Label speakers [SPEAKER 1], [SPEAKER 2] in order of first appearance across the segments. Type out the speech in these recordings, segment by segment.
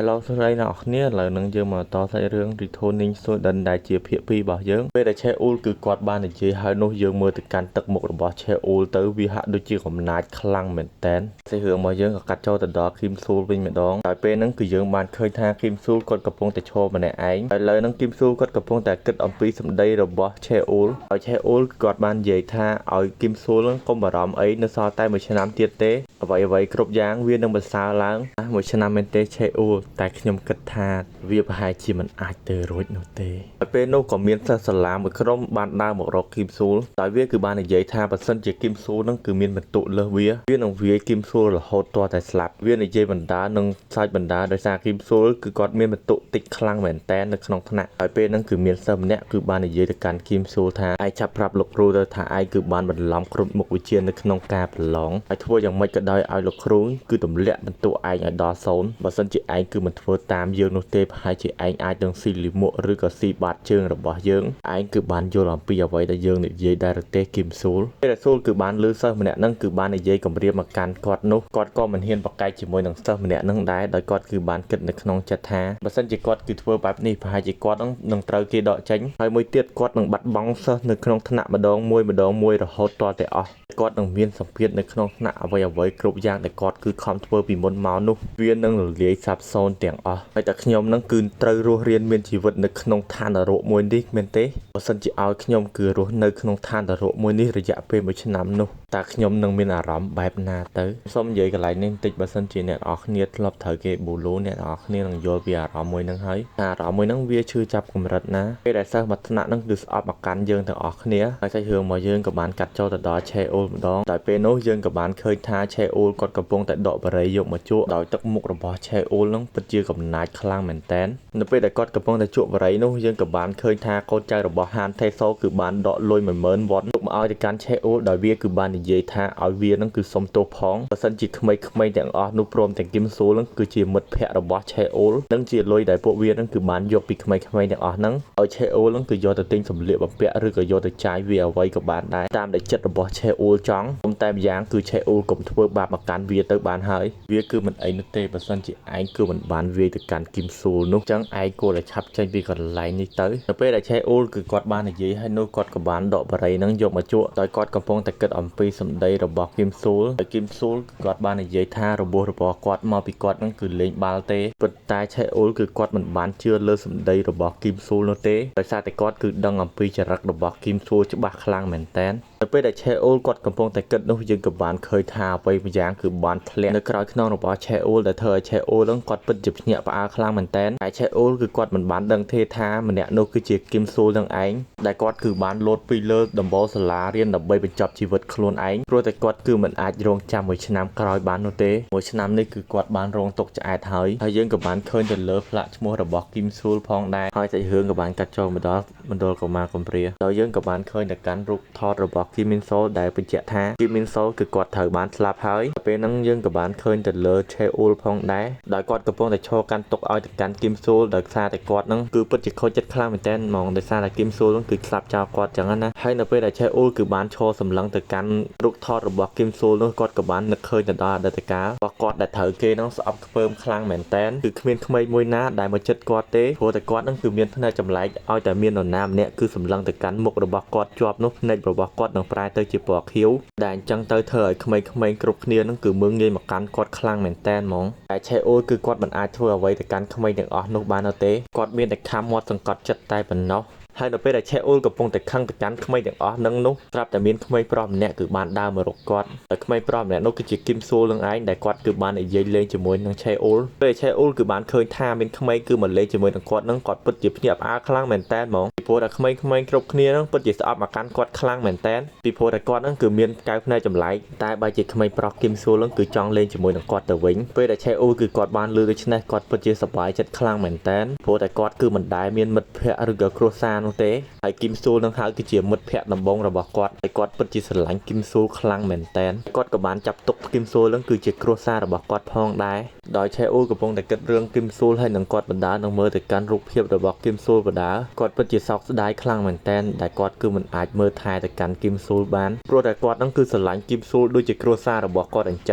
[SPEAKER 1] Hello សួស្តីអ្នកនរគ្នាឥឡូវនឹងយើងមកតសាច់រឿង Returning Sudan ដែលជាភាគ2របស់យើងពេលដែល Cheul គឺគាត់បាននិយាយហើយនោះយើងមើលទៅកាន់ទឹកមុខរបស់ Cheul ទៅវាហាក់ដូចជាកំណាចខ្លាំងមែនតែនសាច់រឿងរបស់យើងក៏កាត់ចូលទៅដល់ Kim Sul វិញម្ដងហើយពេលហ្នឹងគឺយើងបានឃើញថា Kim Sul គាត់កំពុងតែឈរម្នាក់ឯងហើយឥឡូវហ្នឹង Kim Sul គាត់កំពុងតែគិតអំពីសម្ដីរបស់ Cheul ហើយ Cheul គាត់បាននិយាយថាឲ្យ Kim Sul កុំបារម្ភអីនៅសល់តែមួយឆ្នាំទៀតទេអ្វីៗគ្រប់យ៉ាងវានឹងបន្សើរឡើងមួយឆ្នាំមែនទេ Cheul តែខ្ញុំគិតថាវាប្រហែលជាមិនអាចទៅរួចនោះទេហើយពេលនោះក៏មានសិស្សសាលាមួយក្រុមបានដើរមករក Kim Sul ដោយវាគឺបាននិយាយថាបើសិនជា Kim Sul នឹងគឺមានបន្ទុកលើសវានឹងវាយ Kim Sul រហូតទាល់តែស្លាប់វានិយាយបណ្ដានឹងសាច់បណ្ដាដោយសារ Kim Sul គឺគាត់មានបន្ទុកតិចខ្លាំងមែនតែននៅក្នុងថ្នាក់ហើយពេលហ្នឹងគឺមានសិស្សម្នាក់គឺបាននិយាយទៅកាន់ Kim Sul ថាឯងចាប់ប្រាប់លោកគ្រូទៅថាឯងគឺបានបន្លំគ្រប់មុខវិជ្ជានៅក្នុងការប្រឡងហើយធ្វើយ៉ាងម៉េចក៏ដោយឲ្យលោកគ្រូគឺទម្លាក់បន្ទុកឯងឲ្យដល់0បើសិនជាឯងគឺមិនធ្វើតាមយើងនោះទេប្រហែលជាឯងអាចនឹងស៊ីលីមួកឬក៏ស៊ីបាតជើងរបស់យើងឯងគឺបានយល់អំពីអ្វីដែលយើងនិយាយដែរទេ Kim Sul ពេលដែល Sul គឺបានលើសិស្សម្នាក់ហ្នឹងគឺបាននិយាយគម្រាមមកកាន់គាត់នោះគាត់ក៏មិនហ៊ានប្រកែកជាមួយនឹងសិស្សម្នាក់ហ្នឹងដែរដោយគាត់គឺបានគិតនៅក្នុងចិត្តថាបើសិនជាគាត់គឺធ្វើបែបនេះប្រហែលជាគាត់នឹងត្រូវគេដកចេញហើយមួយទៀតគាត់នឹងបាត់បង់សិស្សនៅក្នុងថ្នាក់ម្ដងមួយរហូតទាល់តែអស់គាត់នឹងមានសម្ពាធនៅក្នុងថ្នាក់អ្វីគ្រប់យ៉ាងដែលគាត់គឺខំធ្វើពីមុនមកនោះវានឹងរលាយសាបសូន្យទាំងអស់ហើយតែខ្ញុំនឹងគឺត្រូវរស់រានមានជីវិតនៅក្នុងឋាននរកមួយនេះមែនទេបើសិនជាឲ្យខ្ញុំគឺរស់នៅក្នុងឋាននរកមួយនេះរយៈពេល1ឆ្នាំនោះតើខ្ញុំនឹងមានអារម្មណ៍បែបណាទៅសូមនិយាយកន្លែងនេះបន្តិចបើសិនជាអ្នកនរគ្នាធ្លាប់ត្រូវគេប៊ូលូអ្នកនរគ្នានឹងយល់ពីអារម្មណ៍មួយហ្នឹងហើយអារម្មណ៍មួយហ្នឹងវាឈឺចាប់កម្រិតណាពេលដែលសិស្សមកថ្នាក់ហ្នឹងគឺស្អប់មកកាន់យើងទាំងអស់គ្នាហើយសាច់រឿងរបស់យើងក៏បានកាត់ចូលទៅដល់ Cheul ម្ដងតែពេលនោះយើងក៏បានឃើញថា Cheul គាត់កំពុងតែដកបារីយកមកជក់ដោយទឹកមុខរបស់ Cheul ហ្នឹងពិតជាកំណាចខ្លាំងមែនតែននៅពេលដែលគាត់កំពុងតែជក់បារីនោះយើងក៏បានឃើញថាកូនចៅរបស់ Han Taeso គឺបានដកលុយ 10000 វ៉តទុកមកឲ្យទៅកាន់ Cheul ដោយវាគឺបាននិយាយថាឲ្យវានឹងគឺសុំទោសផងបើសិនជាក្មេងៗទាំងអស់នោះព្រមទាំង Kim Sul នឹងគឺជាមិត្តភ័ក្តិរបស់ Cheul នឹងជាលុយដែលពួកវានឹងគឺបានយកពីក្មេងៗទាំងអស់ហ្នឹងឲ្យ Cheul នឹងគឺយកទៅទិញសម្លៀកបំពាក់ឬក៏យកទៅចាយវាអ្វីក៏បានដែរតាមដែលចិត្តរបស់ Cheul ចង់ប៉ុន្តែម្យ៉ាងគឺ Cheul កុំធ្វើបាបមកកាន់វាទៅបានហើយវាគឺមិនអីនោះទេបើសិនជាឯងគឺមិនបានវាយទៅកាន់ Kim Sul នោះចឹងឯងគួរតែឆាប់ចេញពីកន្លែងនេះទៅនៅពេលដែល Cheul គឺគាត់បាននិយាយហើយនោះគាត់ក៏បានដកបារីនឹងយកមកជក់ដោយគាត់កំពុងតែគិតអំពីសម្ដីរបស់ Kim Sul ហើយ Kim Sul គាត់បាននិយាយថារបស់គាត់មកពីគាត់នឹងគឺលេងបាល់ទេប៉ុន្តែ Cheul គឺគាត់មិនបានជឿលើសម្ដីរបស់ Kim Sul នោះទេដោយសារតែគាត់គឺដឹងអំពីចរិតរបស់ Kim Sul ច្បាស់ខ្លាំងមែនតើនៅពេលដែល Cheul គាត់កំពុងតែគិតនោះយើងក៏បានឃើញថាអ្វីម្យ៉ាងគឺបានធ្លាក់នៅក្រោយខ្នងរបស់ Cheul ដែលធ្វើឲ្យ Cheul នឹងគាត់ពិតជាភ្ញាក់ផ្អើលខ្លាំងមែនតើហើយ Cheul គឺគាត់មិនបានដឹងទេថាម្នាក់នោះគឺជា Kim Sul នឹងឯងដែលគាត់គឺបានលោតពីលើដំបូលសាលារៀនដើម្បីបញ្ចប់ជីវិតខ្លួនឯងព្រោះតែគាត់គឺមិនអាចរងចាំមួយឆ្នាំក្រោយបាននោះទេមួយឆ្នាំនេះគឺគាត់បានរងទុក្ខឆ្អែតហើយយើងក៏បានឃើញទៅលើផ្លាកឈ្មោះរបស់ Kim Sul ផងដែរហើយសាច់រឿងក៏បានកាត់ចូលមកដល់មណ្ឌលកុមារកំព្រាដោយយើងក៏បានឃើញទៅកាន់រូបថតរបស់ Kim Min Sol ដែលបញ្ជាក់ថា Kim Min Sol គឺគាត់ត្រូវបានស្លាប់ហើយពេលហ្នឹងយើងក៏បានឃើញទៅលើ Cheul ផងដែរដោយគាត់កំពុងតែឈរកាន់ទុកឲ្យទៅកាន់ Kim Sul ដោយសារតែគាត់ហ្នឹងគឺពិតជាខូចចិត្តខ្លាំងមែនទែនហ្មងដោយសារតែ Kim Sul ហ្នឹងគឺស្លាប់ចោលគាត់ចឹងណាហើយនៅពេលដែល Cheul គឺបានឈរសម្លឹងទៅកាន់រូបថតរបស់ Kim Sul នោះគាត់ក៏បាននឹកឃើញទៅដល់អតីតកាលរបស់គាត់ដែលត្រូវគេហ្នឹងស្អប់ខ្ពើមខ្លាំងមែនទែនគឺគ្មានក្មេងមួយណាដែលមកចិត្តគាត់ទេព្រោះតែគាត់ហ្នឹងគឺមានភ្នែកចម្លែកឲ្យតែមាននរណាម្នាក់គឺសម្លឹងទៅកាន់មុខរបស់គាត់ជាប់នោះភ្នែករបស់គាត់នឹងប្រែទៅជាពណ៌ខៀវដែលអញ្ចឹងទៅធ្វើឲ្យក្មេងៗគ្រប់គ្នាហ្នឹងគឺមើងងាយមកកាន់គាត់ខ្លាំងមែនទែនហ្មងតែ Cheul គឺគាត់មិនអាចធ្វើអ្វីទៅកាន់ក្មេងទាំងអស់នោះបានទេគាត់មានតែខំមាត់សង្កត់ចិត្តតែប៉ុណ្ណោះហើយនៅពេលដែល Cheul កំពុងតែខឹងទៅកាន់ក្មេងទាំងអស់នឹងនោះស្រាប់តែមានក្មេងប្រុសម្នាក់គឺបានដើរមករកគាត់ហើយក្មេងប្រុសម្នាក់នោះគឺជា Kim Sul នឹងឯងដែលគាត់គឺបាននិយាយលេងជាមួយនឹង Cheul ពេល Cheul គឺបានឃើញថាមានក្មេងគឺមកលេងជាមួយនឹងគាត់នឹងគាត់ពិតជាភ្ញាក់ផ្អើលខ្លាំងមែនតើហ្មងពីព្រោះតែក្មេងៗគ្រប់គ្នានឹងពិតជាស្អប់មកកាន់គាត់ខ្លាំងមែនតើពីព្រោះតែគាត់នឹងគឺមានកែវភ្នែកចម្លែកតែបើជាក្មេងប្រុស Kim Sul នឹងគឺចង់លេងជាមួយនឹងគាត់ទៅវិញពេលដែល Cheul គឺគាត់បានលឺដូច្នេះគាត់ពិតជាសប្បាយចិត្តខ្លាំងមែនតើព្រោះតែគាត់គឺមិនដែលមានមិត្តភ័ក្តិឬក៏គ្រួសារនោះទេហើយ Kim Sul នឹងហៅគឺជាមិត្តភ័ក្តិដំបងរបស់គាត់ហើយគាត់ពិតជាស្រឡាញ់ Kim Sul ខ្លាំងមែនតើគាត់ក៏បានចាប់ទុក Kim Sul នឹងគឺជាគ្រួសាររបស់គាត់ផងដែរ ដោយឆេអូលកំពុងតែគិតរឿងគឹមស៊ូលហើយនឹងគាត់បណ្ដានឹងមើលទៅកាន់រូបភាពរបស់គឹមស៊ូលបណ្ដាគាត់ពិតជាសោកស្ដាយខ្លាំងមែនទែនដែលគាត់គឺមិនអាចមើលថែទៅកាន់គឹមស៊ូលបានព្រោះតែគាត់នឹងគឺស្រឡាញ់គឹមស៊ូលដូចជាគ្រួសាររបស់គាត់អញ្ច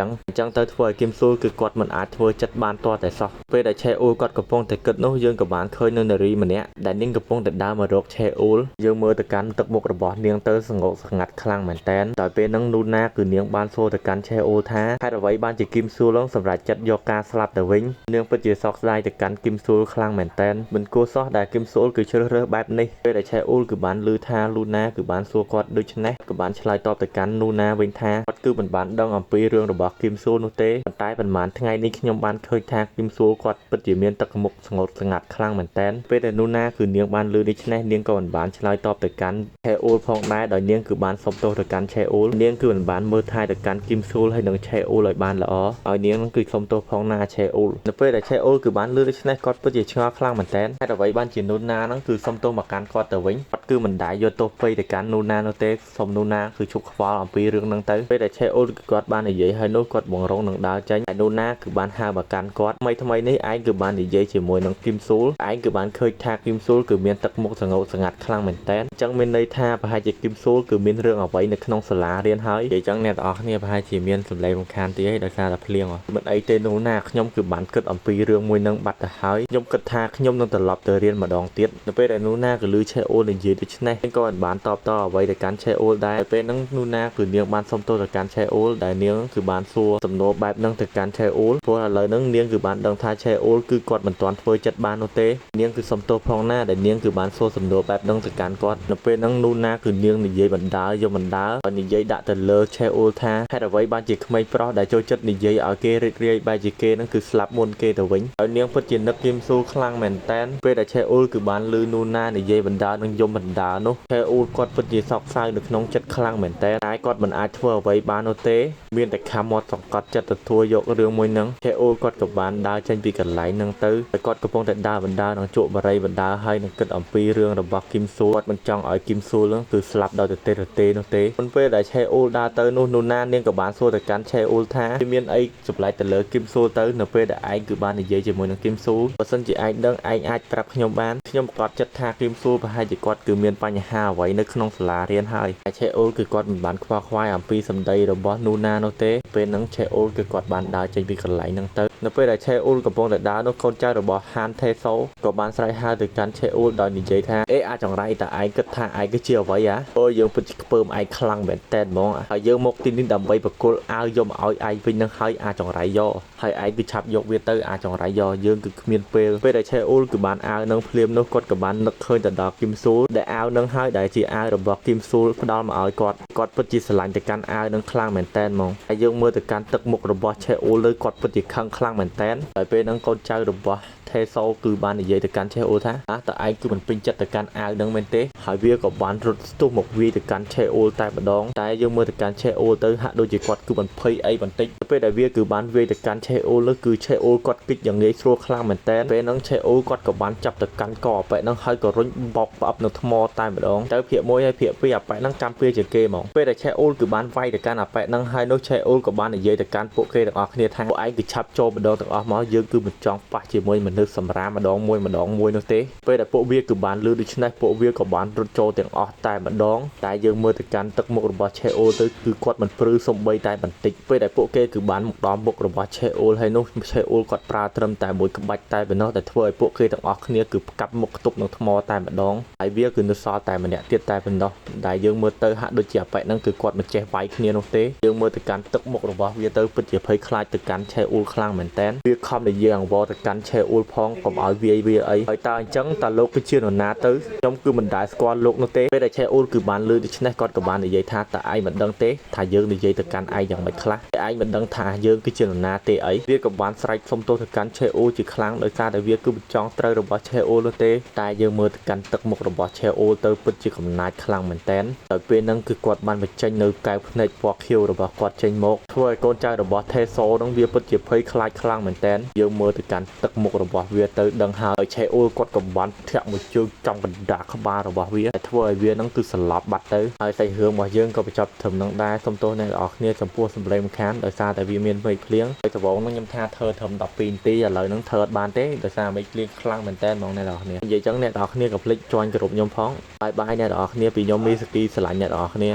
[SPEAKER 1] ឹងទៅធ្វើឲ្យគឹមស៊ូលគឺគាត់មិនអាចធ្វើចិត្តបានទាល់តែសោះពេលដែលឆេអូលគាត់កំពុងតែគិតនោះយើងក៏បានឃើញនៅនារីម្នាក់ដែលនាងកំពុងតែដើរមករកឆេអូលយើងមើលទៅកាន់ទឹកមុខរបស់នាងទៅសង្កត់ស្ងាត់ខ្លាំងមែនទែនដោយពេលហ្នឹងនូណាគឺនាងបានសួរទៅកាន់ឆេអូលថាហេតុអ្វីបានជាគឹមស៊ូលសម្រាប់ចិត្តយកការស្លាប់ទៅវិញនាងពិតជាសោកស្ដាយទៅកាន់គឹមស៊ូលខ្លាំងមែនទែនមិនគួរសោះដែលគឹមស៊ូលគឺជ្រើសរើសបែបនេះពេលដែលឆេអូលគឺបានឮថាលូណាគឺបានសួរគាត់ដូច្នេះក៏បានឆ្លើយតបទៅកាន់នូណាវិញថាគាត់គឺមិនបានដឹងអំពីរឿងរបស់គឹមស៊ូលនោះទេប៉ុន្តែប៉ុន្មានថ្ងៃនេះខ្ញុំបានឃើញថាគឹមស៊ូលគាត់ពិតជាមានទឹកមុខស្ងួតស្ងាត់ខ្លាំងមែនទែនពេលដែលនូណាគឺនាងបានឮដូច្នេះនាងក៏មិនបានឆ្លើយតបទៅកាន់ឆេអូលផងដែរដោយនាងគឺបានសុំទោសទៅកាន់ឆេអូលនាងគឺមិនបានមើលថែទៅកាន់គឹមស៊ូលហើយនឹងឆេអូលឲ្យបានល្អហើយនាងគឺសុំទោសផងណាឆេអូលនៅពេលដែលឆេអូលគឺបានឮដូច្នេះគាត់ពិតជាឆ្ងល់ខ្លាំងមែនទែនហេតុអ្វីបានជានូណាហ្នឹងគឺសុំទោសមកកាន់គាត់ទៅវិញគាត់គឺមិនដែរយកទោសពេកទៅកាន់នូណានោះទេសុំនូណាគឺជប់ខ្វល់អំពីរឿងហ្នឹងទៅពេលដែលឆេអូលគឺគាត់បាននិយាយហើយនោះគាត់បង្រងនឹងដើរចេញហើយនូណាគឺបានហៅមកកាន់គាត់ថ្មីនេះឯងគឺបាននិយាយជាមួយនឹងគឹមស៊ូលឯងគឺបានឃើញថាគឹមស៊ូលគឺមានទឹកមុខសង្កត់ស្ងាត់ខ្លាំងមែនទែនអញ្ចឹងមានន័យថាប្រហែលជាគឹមស៊ូលគឺមានរឿងអ្វីនៅក្នុងសាលារៀនហើយអញ្ចឹងអ្នកទាំងអស់គ្នាប្រហែលជាមានសម្លេងរំខានទីអីដោយសារតែភ្លៀងមិនអីទេនូណាខ្ញុំគឺបានគិតអំពីរឿងមួយនឹងបាត់ទៅហើយខ្ញុំគិតថាខ្ញុំនឹងត្រឡប់ទៅរៀនម្ដងទៀតនៅពេលដែលនូណាគឺឮឆេអូលនិយាយដូច្នេះក៏មិនបានតបតអ្វីទៅកាន់ឆេអូលដែរពេលហ្នឹងនូណាគឺនាងបានសុំទោសទៅកាន់ឆេអូលដែលនាងគឺបានសួរសំណួរបែបហ្នឹងទៅកាន់ឆេអូលព្រោះឥឡូវហ្នឹងនាងគឺបានដឹងថាឆេអូលគឺគាត់មិនទាន់ធ្វើចិត្តបាននោះទេនាងគឺសុំទោសផងណាដែលនាងគឺបានសួរសំណួរបែបហ្នឹងទៅកាន់គាត់នៅពេលហ្នឹងនូណាគឺនាងនិយាយបណ្ដើយកបណ្ដើហើយនិយាយដាក់ទៅលើឆេអូលថាហេតុអ្វីបានជាក្មេងប្រុសដែលចូលចិត្តនិយាយឲ្យគេរីករាយបែបជាគេហ្នឹងគឺស្លាប់មុនគេទៅវិញហើយនាងពិតជានឹកគឹមស៊ូខ្លាំងមែនតែនពេលដែលឆេអូលគឺបានឮនូណានិយាយបណ្ដើនឹងយំបណ្ដើនោះឆេអូលគាត់ពិតជាសោកសៅនៅក្នុងចិត្តខ្លាំងមែនតែនតែគាត់មិនអាចធ្វើអ្វីបាននោះទេមានតែខំមាត់សង្កត់ចិត្តទទួលយករឿងមួយហ្នឹងឆេអូលគាត់ក៏បានដើរចេញពីកន្លែងហ្នឹងទៅតែគាត់កំពុងតែដើរបណ្ដើនឹងជក់បរិយបណ្ដើហើយនឹងគិតអំពីរឿងរបស់គឹមស៊ូគាត់មិនចង់ឲ្យគឹមស៊ូហ្នឹងគឺស្លាប់ដោយទទេនោះទេប៉ុន្តែពេលដែលឆេអូលដើរទៅនោះនូណានាងក៏បានសួរទៅកាន់ឆេអូលថាមានអីចម្លែកទៅលើគឹមស៊ូទៅនៅពេលដែលឯងគឺបាននិយាយជាមួយនឹងគឹមស៊ូបើសិនជាឯងដឹងឯងអាចប្រាប់ខ្ញុំបានខ្ញុំក៏ចិត្តថាគឹមស៊ូប្រហែលជាគាត់គឺមានបញ្ហាអ្វីនៅក្នុងសាលារៀនហើយឆេអូលគឺគាត់មិនបានខ្វល់ខ្វាយអំពីសម្ដីរបស់នូណានោះទេពេលហ្នឹងឆេអូលគឺគាត់បានដើរចេញពីកន្លែងហ្នឹងទៅនៅពេលដែលឆេអូលកំពុងតែដើរនោះកូនចៅរបស់ហានថេសូក៏បានស្រែកហៅទៅកាន់ឆេអូលដោយនិយាយថាអាចង្រៃតើឯងគិតថាឯងគឺជាអ្វីអូយើងពិតជាខ្ពើមឯងខ្លាំងមែនតែនហ្មងហើយយើងមកទីនេះដើម្បីបកគលអាវយកមកឲ្យឯងវិញនឹងហើយអាចង្រៃយកហើយឯងគឺឆាប់យកវាទៅអាចង្រៃយកយើងគឺគ្មានពេលដែលឆេអូលគឺបានអាវនឹងភ្លាមនោះគាត់ក៏បាននឹកឃើញទៅដល់គឹមស៊ូលដែលអាវនឹងហើយដែលជាអាវរបស់គឹមស៊ូលផ្ដល់មកឲ្យគាត់ពិតជាស្រឡាញ់ទៅកាន់អាវនឹងខ្លាំងមែនតែនហ្មងហើយយើងមើលទៅកាន់ទឹកមុខរបស់ឆេអូលលើគាត់ពិតជាខឹងខ្លាំងមែនតែនហើយពេលហ្នឹងកូនចៅរបស់ថេសូគឺបាននិយាយទៅកាន់ឆេអូលថាតើឯងគឺមិនពេញចិត្តទៅកាន់អាវនឹងមែនទេហើយវាក៏បានរត់ស្ទុះមកវាយទៅកាន់ឆេអូលតែម្ដងតែយើងមើលទៅកាន់ឆេអូលទៅហាក់ដូចជាគាត់គឺមិនភ័យអីបន្តិចពេលដែលវាគឺបានវាយទៅកាន់ឆេអូលលើគឺឆេអូលគាត់គិតយ៉ាងងាយស្រួលខ្លាំងមែនតែនពេលហ្នឹងឆេអូលគាត់ក៏បានចាប់ទៅកាន់កអប៉ែហ្នឹងហើយក៏រុញបបផ្អឹបនៅថ្មតែម្ដងទៅភាគ1ហើយភាគ2អប៉ែហ្នឹងចាំពេលជាគេហ្មងពេលដែលឆេអូលគឺបានវាយទៅកាន់អប៉ែហ្នឹងហើយនោះឆេអូលក៏បាននិយាយទៅកាន់ពួកគេទាំងអស់គ្នាថាពួកឯងគឺឆាប់ចូលម្ដងទាំងអស់មកយើងគឺមិនចង់ប៉ះជាមួយមនុស្សសម្រាមម្ដងមួយនោះទេពេលដែលពួកវាគឺបានលឺដូច្នេះពួកវាក៏បានរត់ចូលទាំងអស់តែម្ដងតែយើងមើលទៅកាន់ទឹកមុខរបស់ឆេអូលទៅគឺគាត់មិនព្រឺសំបីតែបន្តិចពេលដែលពួកគេគឺបានមកដល់មុខរបស់ឆេអូលហើយនោះឆេអូលគាត់ប្រើត្រឹមតែមួយក្បាច់តែប៉ុណ្ណោះដែលធ្វើឲ្យពួកគេទាំងអស់គ្នាគឺផ្កាប់មុខខ្ទប់នឹងថ្មតែម្ដងហើយវាគឺនៅសល់តែម្នាក់ទៀតតែប៉ុណ្ណោះដែលយើងមើលទៅហាក់ដូចជាអប៉ែហ្នឹងគឺគាត់មិនចេះវាយគ្នានោះទេយើងមើលទៅកាន់ទឹកមុខរបស់វាទៅពិតជាភ័យខ្លាចទៅកាន់ឆេអូលខ្លាំងមែនតើវាខំនិយាយអង្វរទៅកាន់ឆេអូលផងកុំឲ្យវាយវាអីហើយតើអញ្ចឹងតើលោកគឺជានរណាទៅខ្ញុំគឺមិនដែលស្គាល់លោកនោះទេពេលដែលឆេអូលគឺបានលឺដូច្នេះគាត់ក៏បាននិយាយថាតើឯងមិនដឹងទេថាយើងនិយាយទៅកាន់ឯងយ៉ាងម៉េចខ្លះឯងមិនដឹងថាយើងគឺជានរណាទេអីវាក៏បានស្រែកសុំទោសទៅកាន់ឆេអូលជាខ្លាំងដោយសារតែវាគឺមិនចង់ត្រូវរបស់ឆេអូលនោះទេតែយើងមើលទៅកាន់ទឹកមុខរបស់ឆេអូលទៅពិតជាកំណាចខ្លាំងមែនតែនដោយពេលហ្នឹងគឺគាត់បានបញ្ចេញនៅកែវភ្នែកពណ៌ខៀវរបស់គាត់ចេញមកធ្វើឲ្យកូនចៅរបស់ថេសូហ្នឹងវាពិតជាភ័យខ្លាចខ្លាំងមែនតែនយើងមើលទៅកាន់ទឹកមុខរបស់វាទៅដឹងហើយឆេអូលគាត់ក៏បានធាក់មួយជើងចំកណ្ដាលក្បាលរបស់វាហើយធ្វើឲ្យវាហ្នឹងគឺស្លាប់បាត់ទៅហើយសាច់រឿងរបស់យើងក៏បញ្ចប់ត្រឹមហ្នឹងដែរសូមទោសអ្នកនរគ្នាចំពោះសម្លេងរំខានដោយសារ តែវាមានមេឃភ្លៀងតែដំបូងហ្នឹងខ្ញុំថាធ្វើត្រឹម12នាទីឥឡូវហ្នឹងធ្វើអត់បានទេដោយសារមេឃភ្លៀងខ្លាំងមែនតើហ្មងអ្នកនរគ្នានិយាយចឹងអ្នកនរគ្នាក៏ភ្លេច join ក្រុមខ្ញុំផងបាយអ្នកនរគ្នាពីខ្ញុំមីសគីស្រឡាញ់អ្នកនរគ្នា